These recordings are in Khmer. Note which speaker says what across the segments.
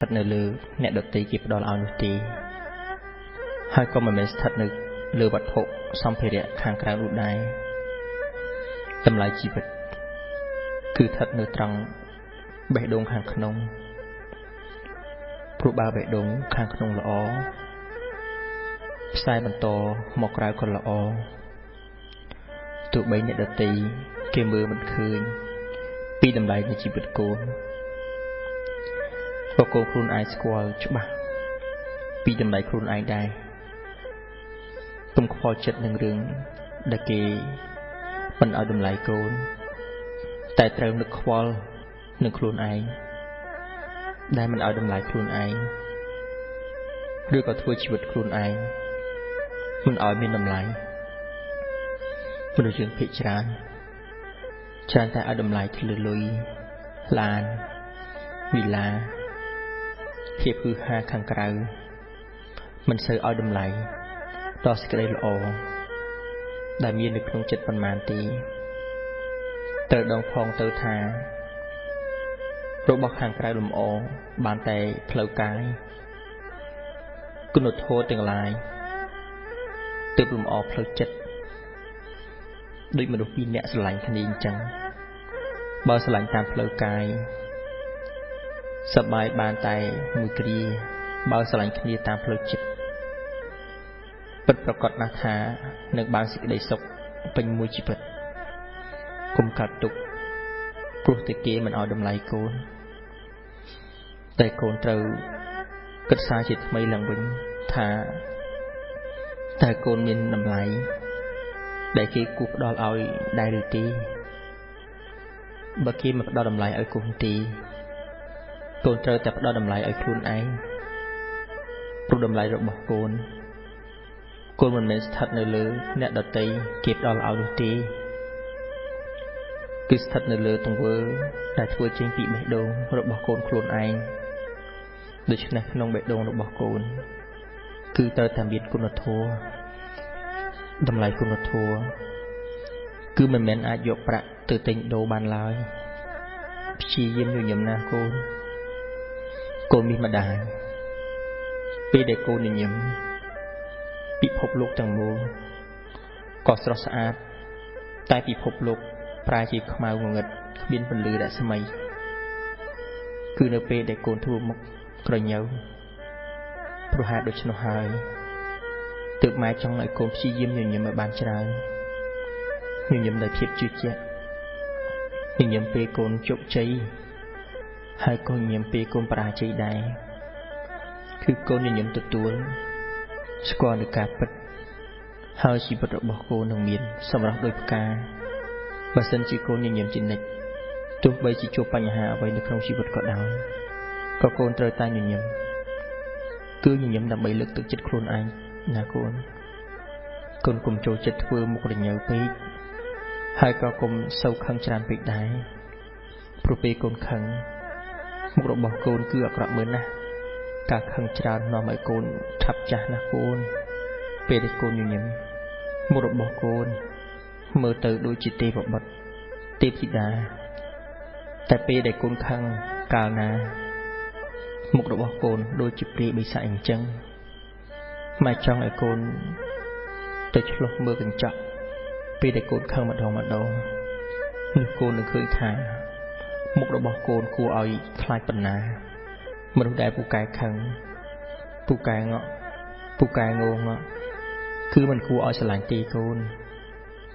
Speaker 1: thật nơi lư nẹ đợt tí kịp đó là áo nụ tí hai con mà mình thật nơi lư vật hộ xong phê rẽ kháng krao đụ đáy tâm lại chi vật cứ thật nơi trăng bệ đông hàng khăn nông phụ ba bệ đông kháng khăn nông là ó sai bằng to một krao còn là ó tụi bấy nẹ đợt tí kê mưa mình khơi pi đầm lại như chi vật côn và cô khuôn ai squall chúc bà pi đầm lại khuôn ai đai tụm kho chất nâng rừng đã kì mình ở đầm lại côn tại treo nước khuôn nâng khuôn ai đai mình ở đầm lại khuôn ai đưa có thua chi vật khuôn ai mình ở bên đầm lại mình được trường thị tràn tại ở đầm lại thì lùi làn vì là hiệp hư ha khang krau mình sơ ở đầm lại đó sẽ cái lỗ đại miên được trong chất phần màn tí từ đồng phong từ thà rồi bọc hàng krau đầm ổ bàn tay phơi cái cứ nốt thô từng lại từ đầm ổ phơi chất đôi mà được pin nhẹ sờ lạnh khăn yên chẳng bao sờ lạnh tam phơi cái sập bài bàn tay mùi kia bao sờ lạnh khăn yên tam phơi chất bậtประกอบนาธาหนึ่งบางสิ่งใดสกเป็นมวยจีบคุมขาดตุกปลุกตะเกียมันเอาดำไหลโกนแต่โกนเตากัดสาจิตไม่หลังวิ่งธาแต่โกนมินดำไหลได้กี่กุบดอลเอาได้หรือตีบางทีมันดอลดำไหลเอากุมตีโกนเตาแต่ดอลดำไหลเอาครุนไอปลุกดำไหลระบบโกนcô mình mới thật nơi lứa nè đợt tây kịp đó là áo đồ tê cứ thật nơi lứa tung vơ đại thua trên bị bể đồ rồi bỏ côn khuôn anh được chuyện này nông bể đồ rồi bỏ côn cứ tơ tạm biệt cô nó thua đâm lại cô nó thua cứ mình men ai dọc bạ từ tình đồ bàn lại chỉ diêm nhiều nhầm na cô mi mà đài vì để cô nhiều nhầmปีพบลูกจังมูก่อสระสะอาดใต้ปีพบลูกปลายจีขมาวงเงิดบินบรรลือได้สมัยคือเนเปได้โกนทั่วมุกกระเยาปรุหาโดยชนหายตึกไม้จังไหนโกนชี้ยิ้มอย่างเงี้ยมาบานชราอย่างเงี้ยได้เพียบจุดเจ้าอย่างเงี้ยเปโกนจบใจให้โกนเงี้ยเปโกนปลายใจได้คือโกนอย่างเงี้ยตัวสกอร์ในการปิดหาชีวิตระบบโกนงเมียนสำหรับโดยประการบาสันจีโกนยังยิ่งจินเน็ตตัวใบจีโจปัญหาไว้ในครองชีวิตก็ได้ก็โกนเตยตายยังยิ่งคือยังยิ่งดับใบเลือกตึกจิตโคลนไอนาโกนกลมโจจิตเฟื่อมุกระเยาปีให้ก็กลมเศร้าขังจานปีได้โปรเปโกนขังมุกระบบโกนคืออักระเหมือนนะการขังจานนอมไอโกนทับจานนะโกนเปรย์โกนอยู่ยิ่งมุกระบบโกนเมื่อเติร์โดยจิตเตบบัดเตปิดาแต่เปรย์โกนขังกาลนามุกระบบโกนโดยจิตเปรย์ใบสายจังมาจังไอโกนแต่ฉลองเมื่อกันจับเปรย์โกนขังมาดองนึกโกนนึกเคยทามุกระบบโกนกูเอาคลายปัญหามนุษย์ได้ผู้กายขังผู้กายเงาะผู้กายงงเงาะคือมันคูเอาสลายตีโ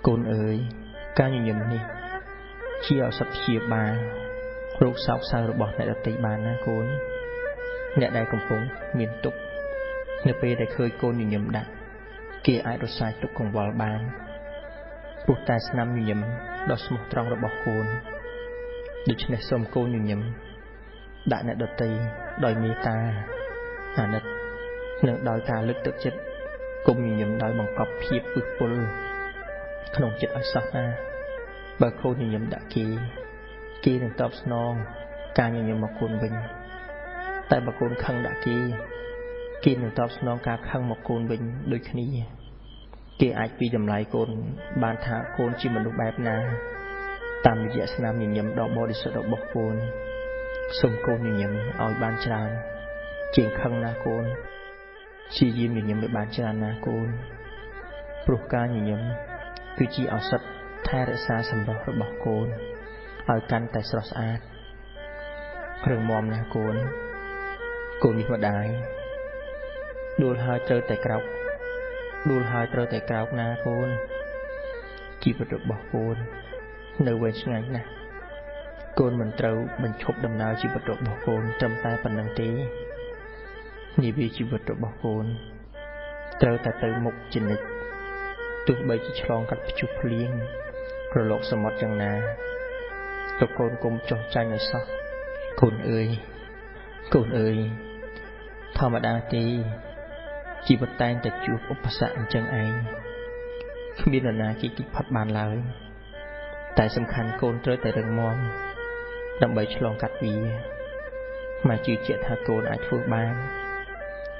Speaker 1: กนเอ๋ยการยิ่งยิ่งนี่เชี่ยวสับเฉียบบาโรคสาวสาวระบบในดัตติบานนะโกนเนี่ยได้กำปงเมียนตุกเนื้อเปย์ได้เคยโกนยิ่งยิ่งดักเกี่ยไอรสไซตุกของวอลบานปลุกแต่สนามยิ่งยิ่งดอกสมุทรตรองระบบโกนดูชนะสมโกนยิ่งยิ่งđã nợ đợt tây đòi mi ta nợ nợ đòi ta lực tự chất cùng nhầm đòi bằng cọp hiệp bực bol không chết ở sau na bà khô nhầm đã kỳ đừng tập non ca nhầm một cồn bình tại bà cồn khăng đã kỳ đừng tập non ca khăng một cồn bình đôi khi kỳ ai pi đầm lại cồn bàn thả cồn chỉ mình được bẹp na tam địa nam nhầm đỏ bò đi sợ đỏ bọc cồn sông cô như nhầm ao ban tràn ជាងខឹងណាកូនជាយាមញញឹមឲ្យបានច្រើនណាកូនព្រោះការញញឹមគឺជាឱសថថែរក្សាសម្រស់របស់កូនឲ្យកាន់តែស្រស់ស្អាតគ្រឿងមាំណាកូនកូនមានម្ដាយដួលហើយត្រូវតែក្រោកណាកូនជីវិតរបស់កូននៅវែងឆ្ងាយណាស់កូនមិនត្រូវបញ្ឈប់ដំណើរជីវិតរបស់កូនត្រឹមតែប៉ុណ្្នឹងទេនាវាជីវិតរបស់កូនត្រូវតែទៅមុខជានិច្ចទោះបីជាឆ្លងកាត់ព្យុះភ្លៀងរលកសមុទ្រយ៉ាងណាក៏កូនកុំចុះចាញ់ឲ្យសោះកូនអើយធម្មតាទេជីវិតតែងតែជួបឧបសគ្គអញ្ចឹងឯងគ្មាននរណាគេគិតផុតបានឡើយតែសំខាន់កូនត្រូវតែរឹងមាំដើម្បីឆ្លងកាត់វាម៉ែជឿជាក់ថាកូនអាចធ្វើបាន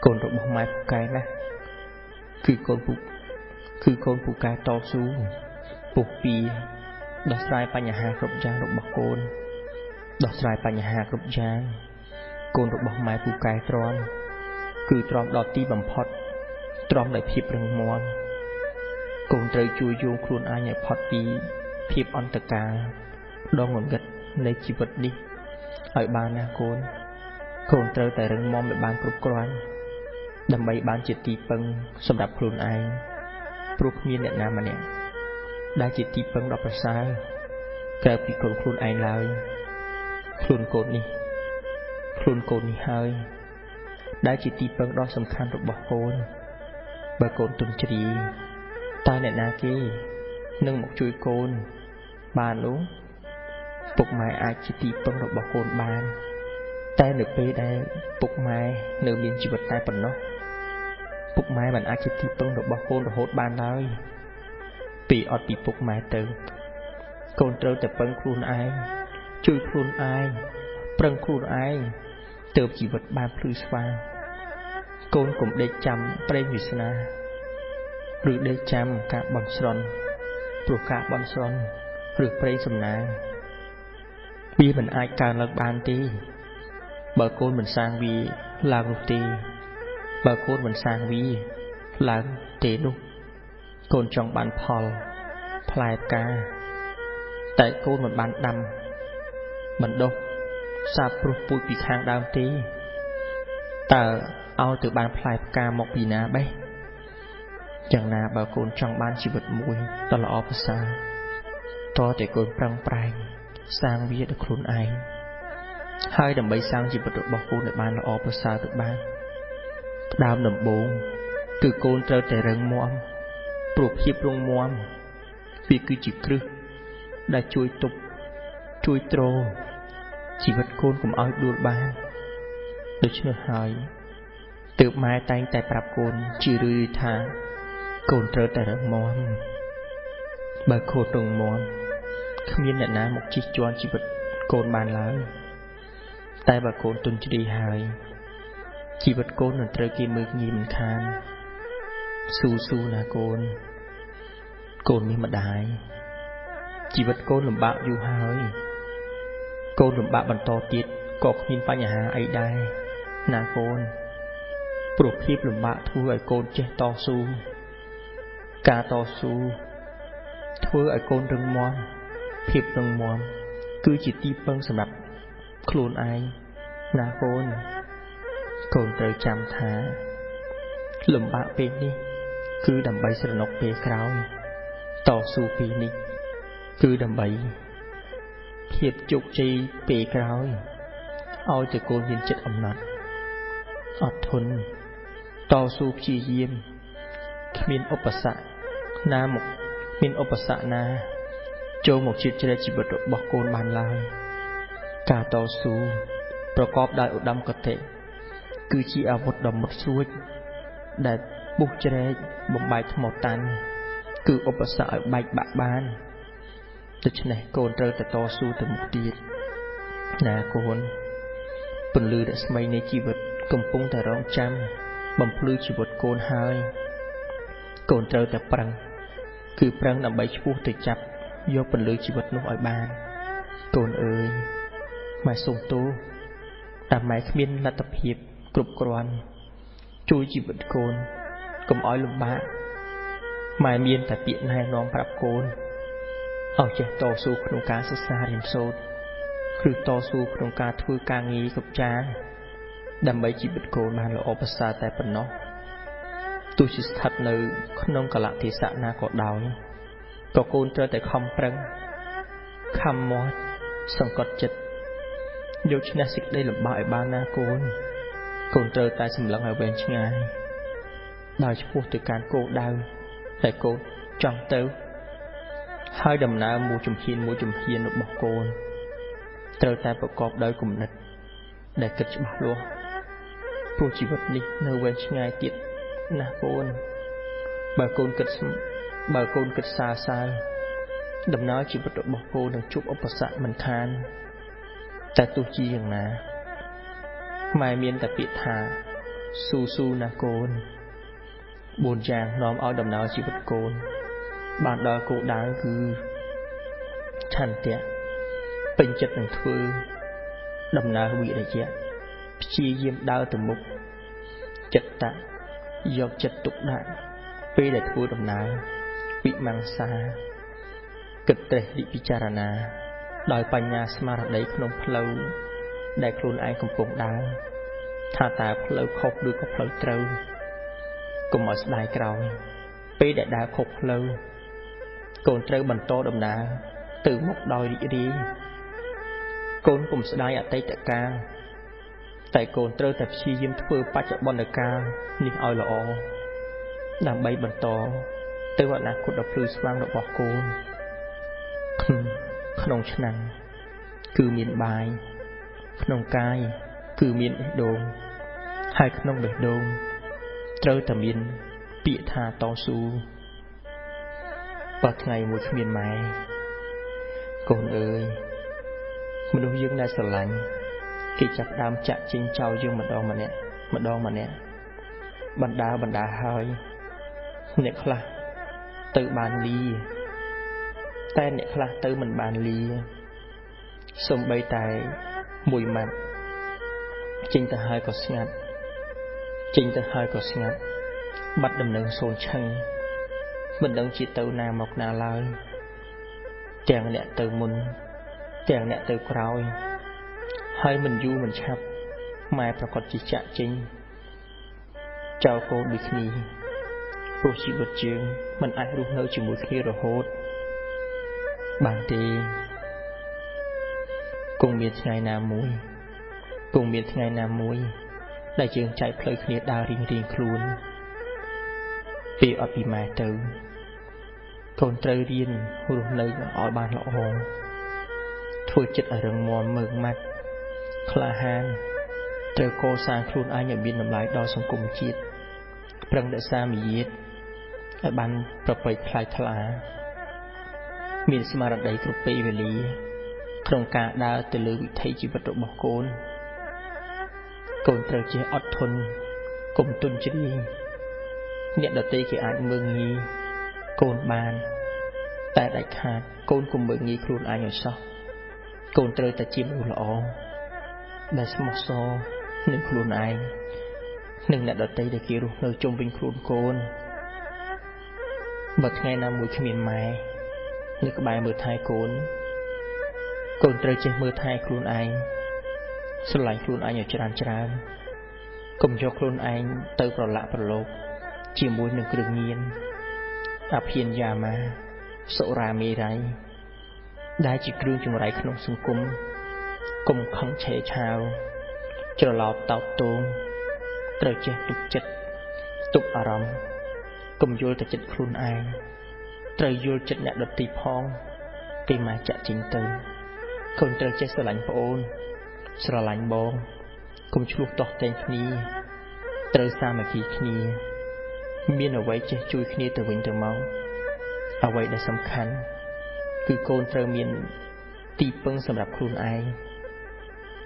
Speaker 1: កូនរបស់ម៉ែពូកែណាស់គឺកូនពូកែតស៊ូពុះពៀដោះស្រាយបញ្ហាគ្រប់យ៉ាងរបស់កូនដោះស្រាយបញ្ហាគ្រប់យ៉ាងកូនរបស់ម៉ែពូកែទ្រាំគឺទ្រាំដល់ទីបំផុតទ្រាំដោយភាពរឹងមាំកូនត្រូវជួយយោងខ្លួនឯងឲ្យផុតពីភាពអន្តកាលដ៏ងងឹតនៃជីវិតនេះឲ្យបានណាកូនត្រូវតែរឹងមាំឲ្យបានគ្រប់គ្រាន់ដើម្បីបានជាទីពឹងសម្រាប់ខ្លួនឯងព្រោះគ្មានអ្នកណាម្នាក់ដែលជាទីពឹងដ៏ប្រសើរក្រៅពីខ្លួនឯងឡើយខ្លួនកូននេះហើយដែលជាទីពឹងដ៏សំខាន់របស់កូនបើកូនទុនជ្រាយតើអ្នកណាគេនឹងមកជួយកូនបាននោះពុកម៉ែអាចជាទីពឹងរបស់កូនបានតែនៅពេលដែលពុកម៉ែនៅមានជីវិតតែប៉ុណ្ណោះពុកម៉ែមិនអាចជាទីពឹងរបស់កូនរហូតបានឡើយពីអត់ពីពុកម៉ែទៅកូនត្រូវតែពឹងខ្លួនឯងជួយខ្លួនឯងប្រឹងខ្លួនឯងទើបជីវិតបានភ្លឺស្វាងកូនកុំដេកចាំប្រេងវាសនាឬដេកចាំការបន់ស្រន់ព្រោះការបន់ស្រន់ឬប្រេងសំណាងវាមិនអាចកើនឡើងបានទេបើកូនមិនសាងវាឡើងនោះទេបើកូនមិនសាងវាឡើងទេនោះកូនចង់បានផលផ្លែផ្កាតែកូនមិនបានដាំបណ្ដុះសាបព្រោះពូជពីខាងដើមទេតើឲ្យទៅបានផ្លែផ្កាមកពីណាបេះយ៉ាងណាបើកូនចង់បានជីវិតមួយដ៏ល្អប្រសើរតើតែកូនប្រឹងប្រែងសាងវាដោយខ្លួនឯងហើយដើម្បីសាងជីវិតរបស់កូនឲ្យបានល្អប្រសើរទៅបានផ្ដើមដំបូងគឺកូនត្រូវតែរឹងមាំព្រោះភាពរឹងមាំវាគឺជាគ្រឹះដែលជួយទប់ជួយទ្រជីវិតកូនកុំឲ្យដួលបានដូច្នេះហើយទើបម៉ែតែងតែប្រាប់កូនជារឿយថាកូនត្រូវតែរឹងមាំបើកូនរឹងមាំគ្មានអ្នកណាមកជិះជាន់ជីវិតកូនបានឡើយតែបើកូនទុនជ្រាយហើយជីវិតកូននឹងត្រូវគេមើលងាយមិនខានស៊ូណាកូនកូនមានម្ដាយជីវិតកូនលំបាកយូរហើយកូនលំបាកបន្តទៀតក៏គ្មានបញ្ហាអីដែរណាកូនព្រោះភាពលំបាកធ្វើឲ្យកូនចេះតស៊ូការតស៊ូធ្វើឲ្យកូនរឹងមាំភាពរឹងមាំគឺជាទីពឹងសម្រាប់ខ្លួនឯងណាកូនកូនត្រូវចាំថាលំបាកពេលនេះគឺដើម្បីស្រណុកពេលក្រោយតស៊ូពេលនេះគឺដើម្បីភាពជោគជ័យពេលក្រោយឲ្យតែកូនមានចិត្តអំណត់អត់ធន់តស៊ូព្យាយាមគ្មានឧបសគ្គណាចូលមកជ្រៀតជ្រែកជីវិតរបស់កូនបានឡើយការតស៊ូប្រកបដោយឧត្តមគតិគឺជាអាវុធដ៏មុតស្រួចដែលពុះជ្រែកបំបែកថ្មតាន់គឺឧបសគ្គឲ្យបែកបាក់បានដូច្នេះកូនត្រូវតែតស៊ូទៅមុខទៀតណាកូនពន្លឺរស្មីនៃជីវិតកំពុងតែរងចាំបំភ្លឺជីវិតកូនហើយកូនត្រូវតែប្រឹងដើម្បីឈ្មោះទៅចាប់យកពន្លឺជីវិតនោះឲ្យបានកូនអើយម៉ែសូមទោសតែម៉ែគ្មានលទ្ធភាព គ្រប់គ្រាន់ជួយជីវិតកូនកុំឲ្យលំបាកម៉ែមានតែពាក្យណែនាំប្រាប់កូនឲ្យចេះតស៊ូក្នុងការសិក្សារៀនសូត្រឬតស៊ូក្នុងការធ្វើការងារគ្រប់យ៉ាងដើម្បីជីវិតកូនបានល្អប្រសើរតែប៉ុណ្ណោះទោះជាស្ថិតនៅក្នុងកលៈទេសៈណាក៏ដោយក៏កូនត្រូវតែខំប្រឹងខំមាត់សង្កត់ចិត្តយកឈ្នះសេចក្តីលំបាកឲ្យបានណាកូនកូនត្រូវតែសម្លឹងឲ្យវែងឆ្ងាយដោយឆ្ពោះទៅកាន់គោលដៅដែលកូនចង់ទៅហើយដំណើរមួយជំហានរបស់កូនត្រូវតែប្រកបដោយគំនិតដែលគិតច្បាស់លាស់ព្រោះជីវិតនេះនៅវែងឆ្ងាយទៀតណាកូនបើកូនគិតសើសើរដំណើរជីវិតរបស់កូននឹងជួបឧបសគ្គមិនខានតែទោះជាយ៉ាងណាម៉ែមានតែពាក្យថាស៊ូណាកូន4យ៉ាងនាំឲ្យដំណើរជីវិតកូនបានដល់គោលដៅគឺឆន្ទៈពេញចិត្តនឹងធ្វើដំណើរវិរិយៈព្យាយាមដើរទៅមុខចិត្តតយកចិត្តទុកដាក់ពេលដែលធ្វើដំណើរវិមង្សាគិតត្រេះរិះពិចារណាដោយបញ្ញាស្មារតីក្នុងផ្លូវដែលខ្លួនឯងកំពុងដើរថាតើផ្លូវខុសឬក៏ផ្លូវត្រូវកុំឲ្យស្ដាយក្រោយពេលដែលដើរខុសផ្លូវកូនត្រូវបន្តដំណើរទៅមុខដោយរីករាយកូនកុំស្ដាយអតីតកាលតែកូនត្រូវតែព្យាយាមធ្វើបច្ចុប្បន្នកាលនេះឲ្យល្អដើម្បីបន្តទៅអនាគតដ៏ភ្លឺស្វាងរបស់កូនក្នុងឆ្នាំងគឺមានបាយក្នុងកាយគឺមានបេះដូងហើយក្នុងបេះដូងត្រូវតែមានពាក្យថាតស៊ូបើថ្ងៃមួយគ្មានម៉ែកូនអើយមនុស្សយើងដែលស្រឡាញ់គេចាប់ដើមចាក់ចេញចោលយើងម្ដងម្នាក់បណ្ដាហើយអ្នកខ្លះទៅបានលីតែអ្នកខ្លះទៅមិនបានលីសូម្បីតែមួយម៉ាត់ចេញទៅហើយក៏ស្ងាត់បាត់ដំណឹងសូនឆឹងមិនដឹងជាទៅណាមកណាឡើយទាំងអ្នកទៅមុនទាំងអ្នកទៅក្រោយហើយមិនយូរមិនឆាប់ម៉ែប្រកាសជាចាក់ចេញចោលកូនដូចគ្នាព្រោះជីវិតយើងមិនអាចរស់នៅជាមួយគ្នារហូតបានទេគង់មានថ្ងៃណាមួយដែលយើងចែកផ្លូវគ្នាដើររៀងខ្លួនពេលអត់ពីម៉ែទៅកូនត្រូវរៀនរស់នៅឲ្យបានល្អធ្វើចិត្តឲ្យរឹងមាំមើងម៉ាត់ក្លាហានត្រូវកសាងខ្លួនឯងឲ្យមានតម្លៃដល់សង្គមជាតិប្រឹងរក្សាមារយាទឲ្យបានប្រពៃថ្លៃថ្លាមានស្មារតីគ្រប់ពេលវេលាក្នុងការដើរទៅលើវិថីជីវិតរបស់កូនត្រូវចេះអត់ធន់កុំទន់ជ្រាយអ្នកដទៃគេអាចមើលងាយកូនបានតែដាច់ខាតកូនកុំមើលងាយខ្លួនឯងឲ្យសោះកូនត្រូវតែជាមនុស្សល្អដែលស្មោះសរនឹងខ្លួនឯងនិងអ្នកដទៃដែលគេរស់នៅជុំវិញខ្លួនកូនបើថ្ងៃណាមួយគ្មានម៉ែនៅក្បែរមើលថែកូនត្រូវចេះមើលថែខ្លួនឯងស្រឡាញ់ខ្លួនឯងឲ្យច្រើនកុំយកខ្លួនឯងទៅប្រឡាក់ប្រឡូកជាមួយនឹងគ្រឿងញៀនអភិញ្ញាមាសុរាមេរ័យដែលជាគ្រឿងចង្រៃក្នុងសង្គមកុំខឹងឆេឆាវច្រឡោតតោតទងត្រូវចេះទុកចិត្តទុកអារម្មណ៍កុំយល់តែចិត្តខ្លួនឯងត្រូវយល់ចិត្តអ្នកដទៃផងពេលមកចាក់ចេញទៅកូនត្រូវចេះស្រឡាញ់ប្អូនស្រឡាញ់បងកុំឆ្លោះទាស់តែងគ្នាត្រូវសាមគ្គីគ្នាមានអ្វីចេះជួយគ្នាទៅវិញទៅមកអ្វីដែលសំខាន់គឺកូនត្រូវមានទីពឹងសម្រាប់ខ្លួនឯង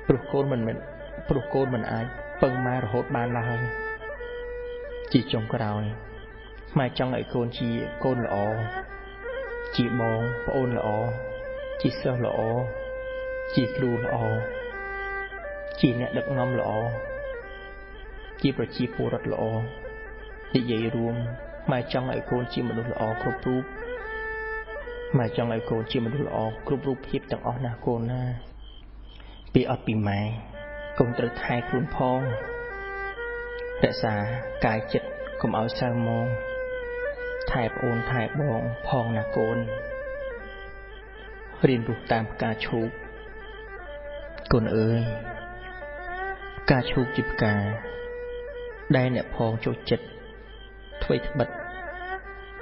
Speaker 1: ព្រោះកូនមិនអាចពឹងម៉ែរហូតបានឡើយជាចុងក្រោយម៉ែចង់ឲ្យកូនជាកូនល្អជាបងប្អូនល្អជាសិស្សល្អជាគ្រូល្អជាអ្នកដឹកនាំល្អ ជាប្រជាពលរដ្ឋល្អនិយាយរួមម៉ែចង់ឲ្យកូនជាមនុស្សល្អគ្រប់រូបម៉ែចង់ឲ្យកូនជាមនុស្សល្អគ្រប់រូបភាពទាំងអស់ណាកូនណាពីអត់ពីម៉ែកូនត្រូវថែខ្លួនផងរក្សាកាយចិត្តកុំឲ្យសៅហ្មងថែប្អូនថែបងផងណាកូនរៀនរស់តាមផ្កាឈូកកូនអើយផ្កាឈូកជាផ្កាដែលអ្នកផងចូលចិត្តថ្មីត្បិត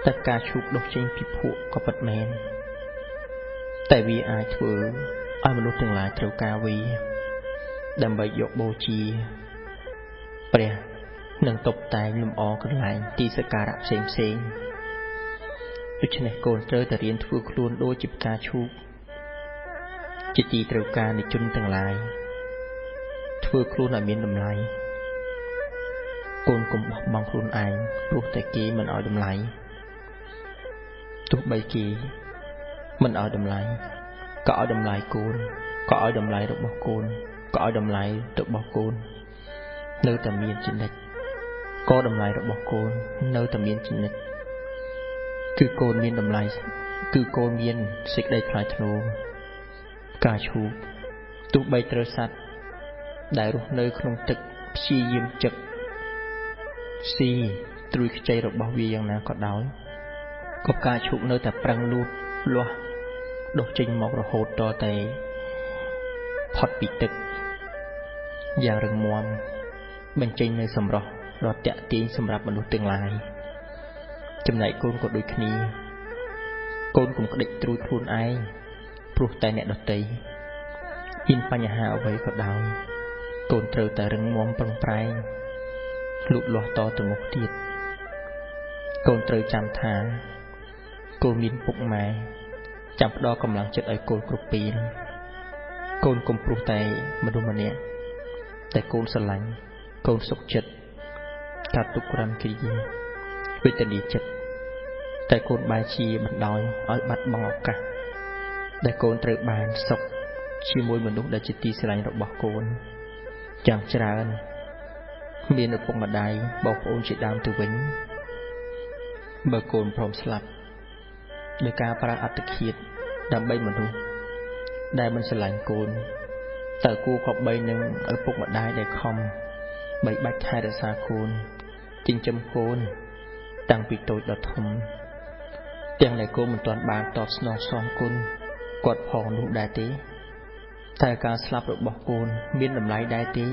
Speaker 1: តែផ្កាឈូកដុះចេញពីភក់ក៏ពិតមែនតែវាអាចធ្វើឲ្យមនុស្សទាំងឡាយត្រូវការវាដើម្បីយកបូជាព្រះនិងតុបតែងលម្អកន្លែងទីសក្ការៈផ្សេងដូច្នេះកូនត្រូវតែរៀនធ្វើខ្លួនដូចជាផ្កាឈូកជាទីត្រូវការនៃជនទាំងឡាយធ្វើខ្លួនឲ្យមានតម្លៃកូនកុំបោះបង់ខ្លួនឯងព្រោះតែគេមិនឲ្យតម្លៃទោះបីគេមិនឲ្យតម្លៃក៏ឲ្យតម្លៃកូនក៏ឲ្យតម្លៃរបស់កូនក៏ឲ្យតម្លៃរបស់កូននៅតែមានចំណិចក៏តម្លៃរបស់កូននៅតែមានចំណិចគឺកូនមានតម្លៃគឺកូនមានសេចក្តីថ្លៃថ្នូរការឈូកទោះបីត្រូវសត្វដែលរស់នៅក្នុងទឹកព្យាយាមចឹកស៊ីត្រួយខ្ចីរបស់វាយ៉ាងណាក៏ដោយក៏ការឈូកនៅតែប្រឹងលូតលាស់ដុះចេញមករហូតតតែផុតពីទឹកយ៉ាងរឹងមាំបញ្ចេញនៅសម្រស់ដ៏តាក់ទាញសម្រាប់មនុស្សទាំងឡាយចំណែកកូនក៏ដូចគ្នាកូនកុំក្តិចត្រួយខ្លួនឯងព្រោះតែអ្នកដទៃមានបញ្ហាអ្វីក៏ដោយកូនត្រូវតែរឹងមាំប្រឹងប្រែងលូតលាស់តទៅមុខទៀតកូនត្រូវចាំថាកូនមានពុកម៉ែចាំផ្ដល់កម្លាំងចិត្តឲ្យកូនគ្រប់ពេលកូនកុំព្រោះតែមនុស្សម្នាក់តែកូនស្រឡាញ់កូនសុខចិត្តកាត់ទុករំគ្រាវេទនាចិត្តតែកូនបែរជាបណ្ដោយឲ្យបាត់បង់ឱកាសដែលកូនត្រូវបានសុខជាមួយមនុស្សដែលជាទីស្រឡាញ់របស់កូនយ៉ាងច្រើនមានឪពុកម្ដាយបងប្អូនជាដើមទៅវិញបើកូនព្រមស្លាប់ដោយការប្រើអត្តឃាតដើម្បីមនុស្សដែលមិនស្រឡាញ់កូនតើគួរគប្បីនឹងឪពុកម្ដាយដែលខំបីបាច់ថែរក្សាកូនចិញ្ចឹមកូនតាំងពីតូចដល់ធំទាំងដែលកូនមិនទាន់បានតបស្នងសងគុណគាត់ផងនោះដែរទេតែការស្លាប់របស់កូនមានតម្លៃដែរទេ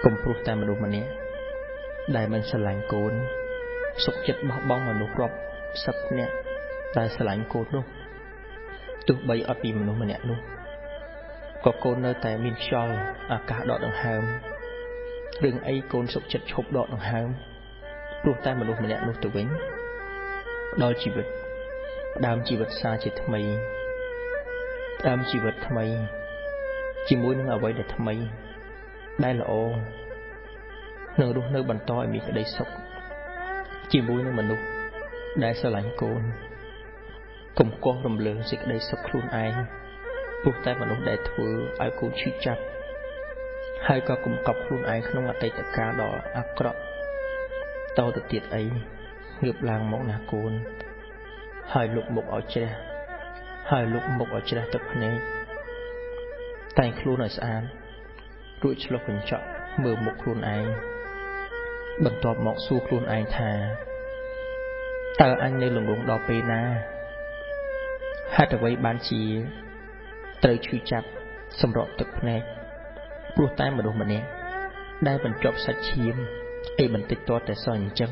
Speaker 1: កុំព្រោះតែមនុស្សម្នាក់ដែលមិនស្រឡាញ់កូនសុខចិត្តបោះបង់មនុស្សរាប់សិបនាក់ដែលស្រឡាញ់កូននោះទោះបីអត់ពីមនុស្សម្នាក់នោះក៏កូននៅតែមានខ្យល់អាកាសដកដង្ហើមរឿងអីកូនសុខចិត្តឈប់ដកដង្ហើមព្រោះតែមនុស្សម្នាក់នោះទៅវិញដល់ជីវិតផ្ដើមជីវិតសារជាថ្មីផ្ដើមជីវិតថ្មីជាមួយនឹងអ្វីដែលថ្មីដែលល្អនឹងរស់នៅបន្តឲ្យមានក្តីសុខជាមួយនឹងមនុស្សដែលស្រឡាញ់កូនកុំកោះរំលើងសេចក្តីសុខខ្លួនឯងព្រោះតែមនុស្សដែលធ្វើឲ្យកូនឈឺចាប់ហើយក៏កុំកប់ខ្លួនឯងក្នុងអតីតកាលដ៏អាក្រក់តទៅទៀតអីងើបឡើងមកណាកូនហើយលុបមុខឲ្យជ្រះទឹកភ្នែកតែងខ្លួនឲ្យស្អាតរួចឆ្លុះកញ្ចក់មើលមុខខ្លួនឯងបន្ទាប់មកសួរខ្លួនឯងថាតើអញនៅល្ងងដល់ពេលណាហេតុអ្វីបានជាត្រូវឈឺចាប់សម្រក់ទឹកភ្នែកព្រោះតែមនុស្សម្នាក់ដែលបញ្ចប់សាច់ឈាមអីបន្តិចតតែសោះអញ្ចឹង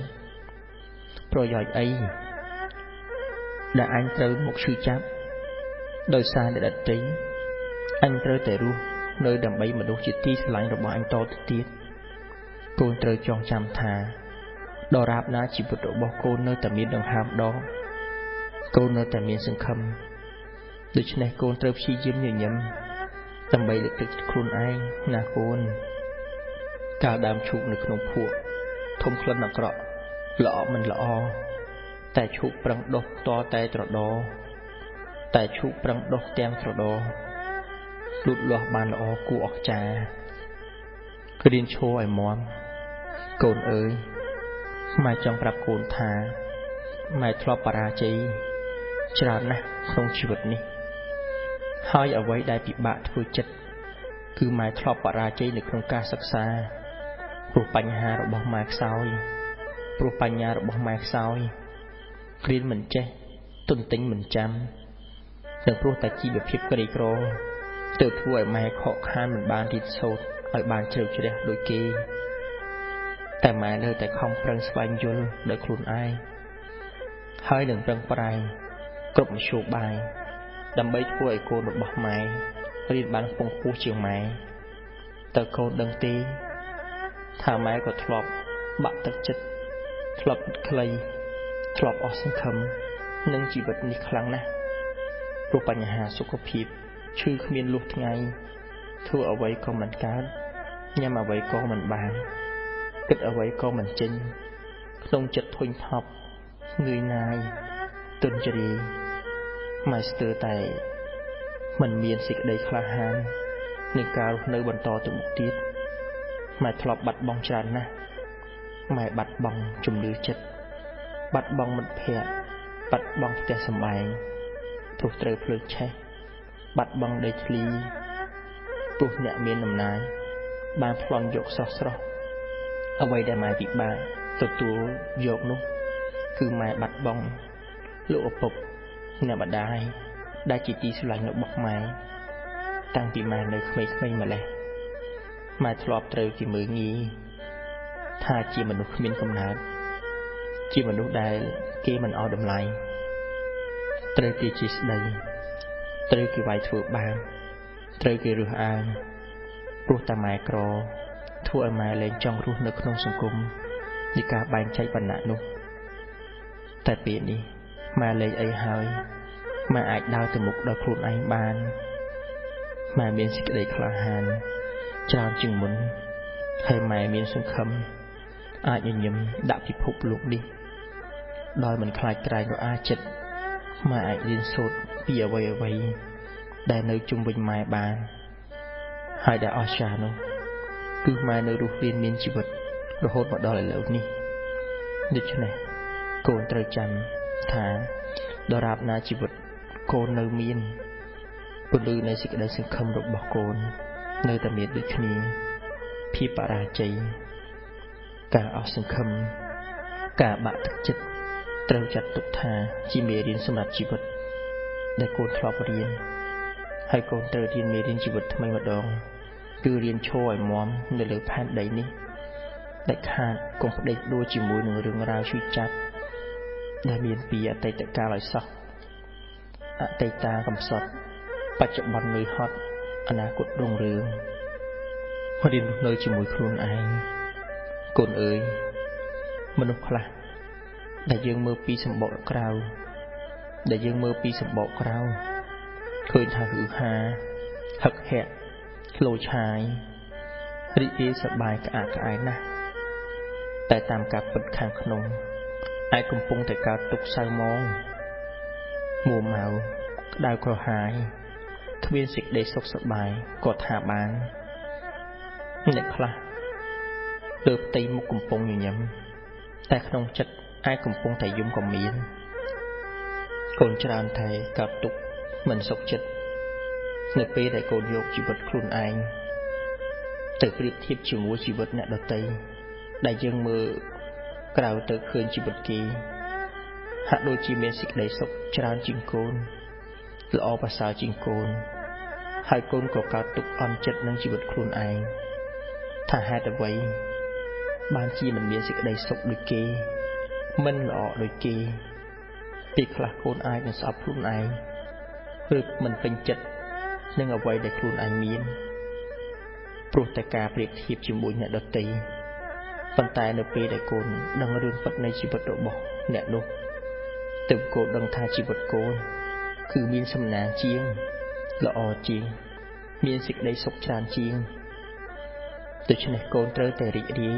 Speaker 1: ប្រយោជន៍អីដែលអញត្រូវមកឈឺចាប់ដោយសារអ្នកដទៃអញត្រូវតែរស់នៅដើម្បីមនុស្សជាទីស្រឡាញ់របស់អញតទៅទៀតកូនត្រូវចងចាំថាដរាបណាជីវិតរបស់កូននៅតែមានដង្ហើមដកកូននៅតែមានសង្ឃឹមដូច្នេះកូនត្រូវព្យាយាមញញឹមដើម្បីលើកទឹកចិត្តខ្លួនឯងណាកូនកាលដើមឈូកនៅក្នុងភក់ធំក្លិនអាក្រក់ល្អមិនល្អតែឈូកប្រឹងដុះតតែត្រដោតែឈូកប្រឹងដុះទាំងត្រដោលូតលាស់បានល្អគួរអស្ចារ្យគឺរៀនឈរឲ្យមាំ កូនអើយម៉ែចង់ប្រាប់កូនថាម៉ែធ្លាប់បរាជ័យច្រើនណាស់ក្នុងជីវិតនេះហើយអ្វីដែលពិបាកធ្វើចិត្តគឺម៉ែធ្លាប់បរាជ័យនៅក្នុងការសិក្សាព្រោះបញ្ហារបស់ម៉ែខ្សោយរៀនមិនចេះទុនទិញមិនចាំទាំងព្រោះតែជីវភាពក្រីក្រទើបធ្វើឲ្យម៉ែខកខានមិនបានរៀនសូត្រឲ្យបានជ្រៅជ្រះដូចគេតែម៉ែនៅតែខំប្រឹងស្វែងយល់ដោយខ្លួនឯងហើយនឹងប្រឹងប្រែងគ្រប់មធ្យោបាយដើម្បីធ្វើឲ្យកូនរបស់ម៉ែរៀនបានខ្ពង់ខ្ពស់ជាងម៉ែតើកូនដឹងទេថាម៉ែក៏ធ្លាប់បាក់ទឹកចិត្តធ្លាប់គិតខ្លីធ្លាប់អស់សង្ឃឹមនឹងជីវិតនេះខ្លាំងណាស់ព្រោះបញ្ហាសុខភាពឈឺគ្មានលុះថ្ងៃធ្វើអ្វីក៏មិនកើតញ៉ាំអ្វីក៏មិនបានគិតអ្វីក៏មិនចេញក្នុងចិត្តធុញថប់ងឿយណាយទន់ជ្រាយម៉ែស្ទើរតែមិនមានសេចក្តីក្លាហាននឹងការរស់នៅបន្តទៅមុខទៀតម៉ែធ្លាប់បាត់បង់ច្រើនណាស់ម៉ែបាត់បង់ជំនឿចិត្តបាត់បង់មិត្តភ័ក្តិបាត់បង់ផ្ទះសម្បែងព្រោះត្រូវភ្លើងឆេះបាត់បង់ដីធ្លីព្រោះអ្នកមានអំណាចបានប្លន់យកស្រស់អ្វីដែលម៉ែពិបាកទទួលយកនោះគឺម៉ែបាត់បង់លោកឪពុកអ្នកម្ដាយដែលជាទីស្រឡាញ់របស់ម៉ែតាំងពីម៉ែនៅក្មេងៗម្លេះម៉ែធ្លាប់ត្រូវគេមើលងាយថាជាមនុស្សគ្មានកំណើតជាមនុស្សដែលគេមិនឲ្យតម្លៃត្រូវគេជេរស្ដីត្រូវគេវាយធ្វើបាបត្រូវគេរើសអើងព្រោះតែម៉ែក្រធ្វើឲ្យម៉ែលែងចង់រស់នៅក្នុងសង្គមនៃការបែងចែកវណ្ណៈនោះតែពេលនេះម៉ែលែងអីហើយម៉ែអាចដើរទៅមុខដោយខ្លួនឯងបានម៉ែមានសេចក្តីក្លាហានច្រើនជាងមុនហើយម៉ែមានសង្ឃឹមអាចញញឹមដាក់ពិភពលោកនេះដោយមិនខ្លាចក្រែងរអាចិត្តម៉ែអាចរៀនសូត្រពីអ្វីដែលនៅជុំវិញម៉ែបានហើយដែលអស្ចារ្យនោះគឺម៉ែនៅរស់រានមានជីវិតរហូតមកដល់ឥឡូវនេះដូច្នេះកូនត្រូវចាំថាដរាបណាជីវិតកូននៅមានពលឺនៃសេចក្តីសង្ឃឹមរបស់កូននៅតែមានដូចគ្នាភាពបរាជ័យការអស់សង្ឃឹមការបាក់ទឹកចិត្តត្រូវចាត់ទុកថាជាមេរៀនសម្រាប់ជីវិតដែលកូនធ្លាប់រៀនហើយកូនត្រូវរៀនមេរៀនជីវិតថ្មីម្ដងគឺរៀនឈរឲ្យមាំនៅលើផែនដីនេះដែលខាតកុំផ្ដេកដួលជាមួយនឹងរឿងរ៉ាវឈឺចាប់ដែលមានពីអតីតកាលឲ្យសោះអតីតាកំសត់បច្ចុប្បន្ននឿយហត់អនាគតរុងរឿងរៀននៅជាមួយខ្លួនឯងកូនអើយមនុស្សខ្លះដែលយើងមើលពីសម្បកក្រៅឃើញថាហឺហាហឹកហាក់ឆ្លោឆាយរីករាយសប្បាយក្អាកក្អាយណាស់តែតាមការពិតខាងក្នុងឯកំពុងតែកើតទុក្ខសៅហ្មងមួម៉ៅក្តៅក្រហាយគ្មានសេចក្តីសុខសប្បាយក៏ថាបានអ្នកខ្លះលើផ្ទៃមុខកំពុងញញឹមតែក្នុងចិត្តឯកំពុងតែយំក៏មានកូនច្រើនតែកើតទុក្ខមិនសុខចិត្តនៅពេលដែលកូនយកជីវិតខ្លួនឯងទៅប្រៀបធៀបជាមួយជីវិតអ្នកដទៃដែលយើងមើលក្រៅទៅឃើញជីវិតគេហាក់ដូចជាមានសេចក្តីសុខច្រើនជាងកូនល្អប្រសើរជាងកូនហើយកូនក៏កើតទុក្ខអន់ចិត្តនឹងជីវិតខ្លួនឯងថាហេតុអ្វីបានជាមិនមានសេចក្តីសុខដូចគេមិនល្អដូចគេពេលខ្លះកូនអាចនឹងស្អប់ខ្លួនឯងឬមិនពេញចិត្តនឹងអ្វីដែលខ្លួនឯងមានព្រោះតែការប្រៀបធៀបជាមួយអ្នកដទៃប៉ុន្តែនៅពេលដែលកូនដឹងរឿងពិតនៃជីវិតរបស់អ្នកនោះទើបកូនដឹងថាជីវិតកូនគឺមានសំណាងជាងល្អជាងមានសេចក្តីសុខច្រើនជាងដូច្នេះកូនត្រូវតែរីករាយ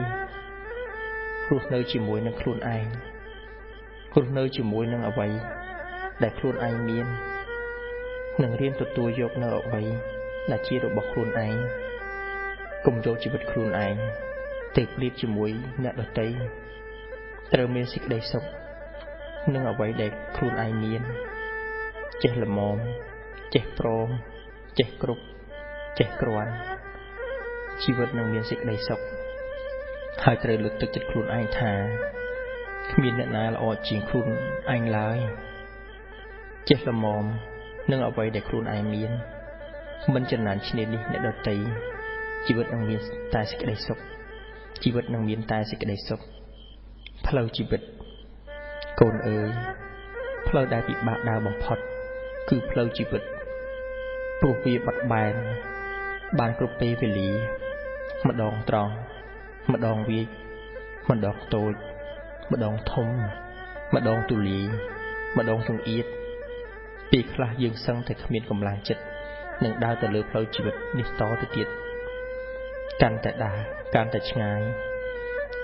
Speaker 1: រស់នៅជាមួយនឹងខ្លួនឯងរស់នៅជាមួយនឹងអ្វីដែលខ្លួនឯងមាននិងរៀនទទួលយកនៅអ្វីដែលជារបស់ខ្លួនឯងកុំយកជីវិតខ្លួនឯង ទៅប្រៀបជាមួយអ្នកដទៃត្រូវមានសេចក្តីសុខនឹងអ្វីដែលខ្លួនឯងមានចេះល្មមចេះព្រមចេះគ្រប់ចេះគ្រាន់ជីវិតនឹងមានសេចក្តីសុខហើយត្រូវលើកទឹកចិត្តខ្លួនឯងថាគ្មានអ្នកណាល្អជាងខ្លួនឯងឡើយចេះល្មមនឹងអ្វីដែលខ្លួនឯងមានមិនចំណានឈ្នានេះអ្នកដទៃជីវិតនឹងមានតែសេចក្តីសុខជីវិតនឹងមានតែសេចក្តីសុខផ្លូវជីវិតកូនអើយផ្លូវដែលពិបាកដើរបំផុតគឺផ្លូវជីវិតព្រោះវាបត់បែនបានគ្រប់ពេលវេលាម្ដងត្រង់ម្ដងវាយម្ដងតូចម្ដងធំម្ដងទូលាយម្ដងចង្អៀតពេលខ្លះយើងសឹងតែគ្មានកម្លាំងចិត្តនឹងដើរទៅលើផ្លូវជីវិតនេះតទៅទៀតកាន់តែដើរកាន់តែឆ្ងាយ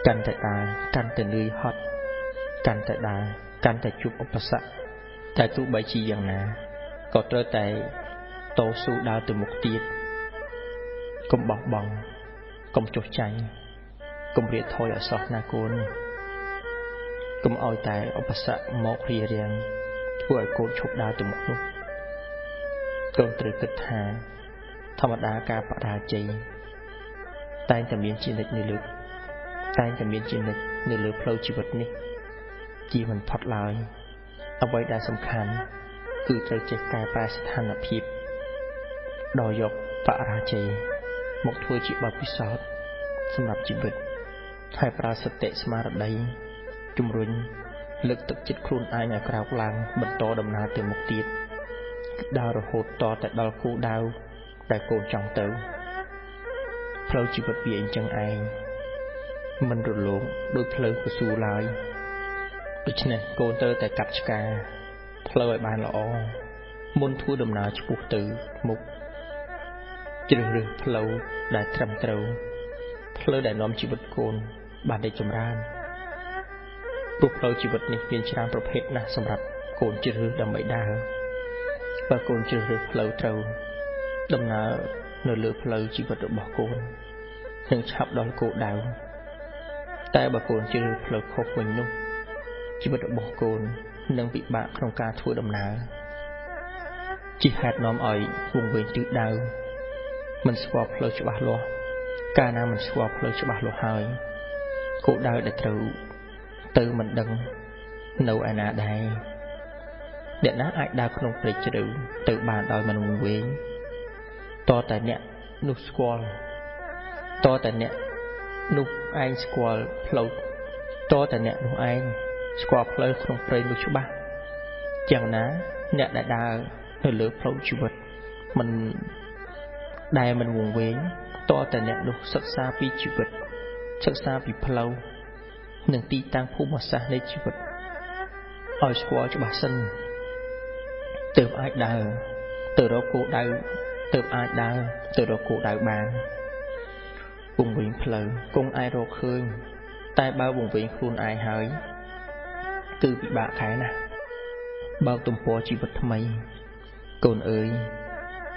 Speaker 1: កាន់តែដើរកាន់តែនឿយហត់កាន់តែដើរកាន់តែជួបឧបសគ្គតែទោះបីជាយ៉ាងណាក៏ត្រូវតែតស៊ូដើរទៅមុខទៀតកុំបោះបង់កុំចុះចាញ់កុំរៀតថយអសោះណាកូនកុំឲ្យតែឧបសគ្គមករារាំងធ្វើឲ្យកូនឈប់ដើរទៅមុខនោះកូនត្រូវគិតថាធម្មតាការបរាជ័យតែងតែមានជានិច្ចនៅលើតែងតែមានជានិច្ចនៅលើផ្លូវជីវិតនេះជីមិនផុតឡើយអ្វីដែលសំខាន់គឺត្រូវចេះកែប្រែស្ថានភាពដោយយកបរាជ័យមកធ្វើជាបទពិសោធន៍សម្រាប់ជីវិតហើយប្រើសតិស្មារតីជំរុញលើកទឹកចិត្តខ្លួនឯងឲ្យក្រោកឡើងបន្តដំណើរទៅមុខទៀតដើររហូតតតែដល់គោលដៅដែលកូនចង់ទៅផ្លូវជីវិតវាអញ្ចឹងឯងមិនរលោងដោយផ្លូវកស៊ូឡើយដូច្នេះកូនត្រូវតែកាត់ឆ្ការផ្លូវឲ្យបានល្អមុនធ្វើដំណើរឆ្ពោះទៅមុខជ្រើសរើសផ្លូវដែលត្រឹមត្រូវផ្លូវដែលនាំជីវិតកូនបានរីកចម្រើនព្រោះផ្លូវជីវិតនេះមានច្រើនប្រភេទណាស់សម្រាប់កូនជ្រើសរើសដើម្បីដើរបើកូនជ្រើសរើសផ្លូវត្រូវដំណើរនៅលើផ្លូវជីវិតរបស់កូននឹងឆាប់ដល់គោលដៅតែបើកូនជ្រើសរើសផ្លូវខុសវិញនោះជីវិតរបស់កូននឹងពិបាកក្នុងការធ្វើដំណើរជាហេតុនាំឲ្យវង្វេងទិសដៅមិនស្គាល់ផ្លូវច្បាស់លាស់កាលណាមិនស្គាល់ផ្លូវច្បាស់លាស់ហើយគោលដៅដែលត្រូវទៅមិនដឹងនៅឯណាដែរអ្នកណាអាចដើរក្នុងព្រៃជ្រៅទៅបានដោយមិនវង្វេងតតែអ្នកនោះស្គាល់តតែអ្នកនោះឯងស្គាល់ផ្លូវតតែអ្នកនោះឯងស្គាល់ផ្លូវក្នុងព្រៃនោះច្បាស់យ៉ាងណាអ្នកដែលដើរនៅលើផ្លូវជីវិតមិនដែលមិនវង្វេងតតែអ្នកនោះសិក្សាពីជីវិតសិក្សាពីផ្លូវនិងទីតាំងភូមិសាស្ត្រនៃជីវិតឲ្យស្គាល់ច្បាស់សិនទើបអាចដើរទៅរកគោលដៅទើបអាចដើរទៅរកគោលដៅបានវង្វេងផ្លូវគង់អាចរកឃើញតែបើវង្វេងខ្លួនឯងហើយគឺពិបាកខែណាស់បើកទំព័រជីវិតថ្មីកូនអើយ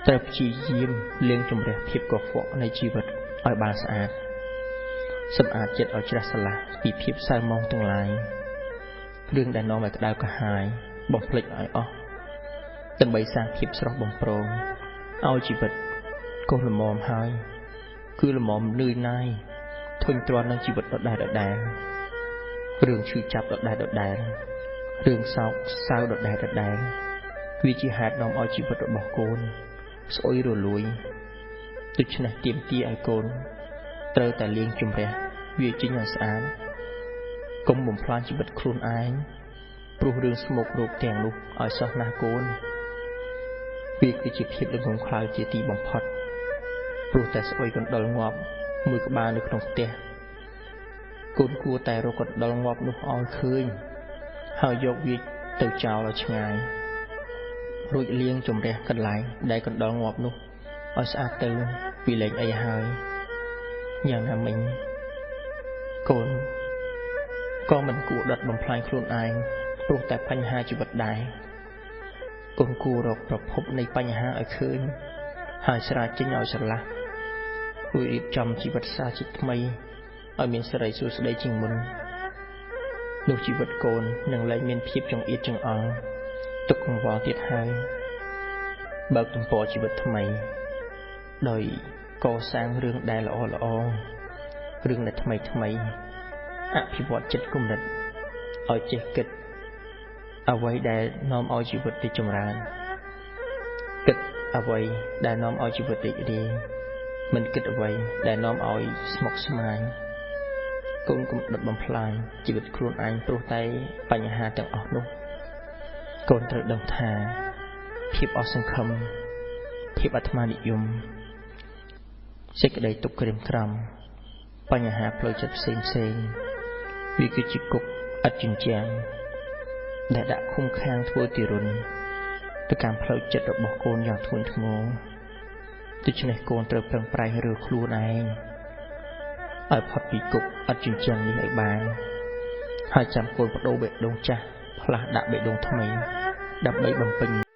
Speaker 1: ត្រូវព្យាយាមលាងជម្រះភាពកខ្វក់នៃជីវិតឲ្យបានស្អាតសម្អាតចិត្តឲ្យជ្រះស្រឡះពីភាពសៅហ្មងទាំងឡាយរឿងដែលនាំឲ្យក្តៅក្រហាយបំភ្លេចឲ្យអស់ដើម្បីសាងភាពស្រស់បំព្រងឲ្យជីវិតកុសល្មមហើយគឺល្មមលឿនណាយធុញទ្រាន់នឹងជីវិតដដែលរឿងឈឺចាប់ដដែលរឿងសោកសៅដដែលវាជាហេតុនាំឲ្យជីវិតរបស់កូនស្អុយរលួយដូច្នេះទាមទារឲ្យកូនត្រូវតែលាងជម្រះវាចេញឲ្យស្អាតកុំបំផ្លាញជីវិតខ្លួនឯងព្រោះរឿងស្មុគរោគទាំងនោះឲ្យសោះណាស់កូនវាគឺជាភាពល្ងងខ្លៅជាទីបំផុតព្រោះតែស្អុយកណ្ដុរងាប់មួយក្បាលនៅក្នុងផ្ទះកូនគួរតែរកកណ្ដុរងាប់នោះឲ្យឃើញហើយយកវាទៅចោលឲ្យឆ្ងាយរួចលាងជម្រះកន្លែងដែលកណ្ដុរងាប់នោះឲ្យស្អាតទៅពីលែងអីហើយយ៉ាងណាមិញកូនក៏មិនគួរដុតបំផ្លាញខ្លួនឯងព្រោះតែបញ្ហាជីវិតដែរកូនគួររកប្រភពនៃបញ្ហាឲ្យឃើញហើយស្រាវជ្រាវឲ្យស្រឡះរួចរៀបចំជីវិតសាជាថ្មី ឲ្យមានសេរីសួស្តីជាងមុននោះជីវិតកូននឹងលែងមានភាពចង្អៀតចង្អល់ទុកកង្វល់ទៀតហើយបើកទំព័រជីវិតថ្មីដោយកសាងរឿងដែលល្អរឿងដែលថ្មីអភិវឌ្ឍចិត្តគំនិតឲ្យចេះគិតអ្វីដែលនាំឲ្យជីវិតរីកចម្រើនគិតអ្វីដែលនាំឲ្យជីវិតរីករាយមិនគិតអ្វីដែលនាំឲ្យស្មុគស្មាញកូនកុំដុតបំផ្លាញជីវិតខ្លួនឯងព្រោះតែបញ្ហាទាំងអស់នោះកូនត្រូវដឹងថាភាពអស់សង្ឃឹមភាពអាត្មានិយមសេចក្តីទុក្ខក្រៀមក្រំបញ្ហាផ្លូវចិត្តផ្សេងវាគឺជាគុកឥតជញ្ជាំងដែលដាក់ឃុំខាំងធ្វើទារុណទៅកាន់ផ្លូវចិត្តរបស់កូនយ៉ាងធ្ងន់ធ្ងរដូច្នេះកូនត្រូវប្រឹងប្រែងរើខ្លួនឯងឲ្យផុតពីគុកឥតជញ្ជាំងនេះឲ្យបានហើយចាំកូនបដូរបេះដូងចាស់ផ្លាស់ដាក់បេះដូងថ្មីដើម្បីបំពេញ